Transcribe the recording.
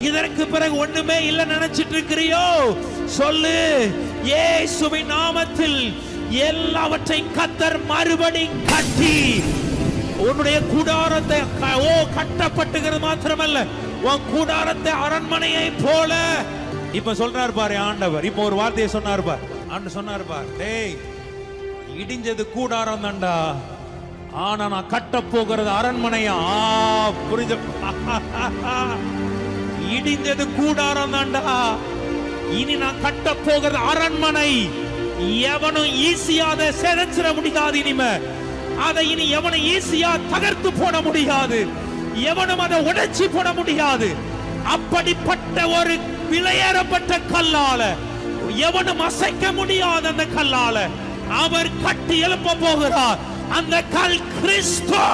இதற்கு பிறகு ஒண்ணுமே இல்ல நினைச்சிட்டு இருக்கிறியோ? சொல்லு, இயேசுவின் நாமத்தில் எல்லாவற்றையும் கர்த்தர் மறுபடி கட்டி உன்னுடைய கூடாரத்தை கட்டப்பட்டுகிறது மாத்திரமல்ல, உன் கூடாரத்தை அரண்மனையை போல. இப்ப சொல்றாரு பாரு ஆண்டவர், இப்ப ஒரு வார்த்தையை சொன்னார் பார். ஆண்டு சொன்னார் பார், டேய் இடிஞ்சது கூடாரம் தான்டா, ஆனா நான் கட்ட போகிறது அரண்மனையா. புரிஞ்ச? இடிஞ்சது கூடாரம் தான்டா, இனி நான் கட்ட போகிறது அரண்மனை. எவனும் ஈஸியா அதை செதச்சிட முடியாது. இனிமே அதை இனி எவனும் ஈஸியா தகர்த்து போட முடியாது, எவனும் அதை உடைச்சி போட முடியாது. அப்படிப்பட்ட ஒரு விலையேறப்பட்ட கல்லால எவனும் அசைக்க முடியாது. அந்த கல்லால அவர் கட்டி எழுப்ப போகிறார். அந்த கல் கிறிஸ்து.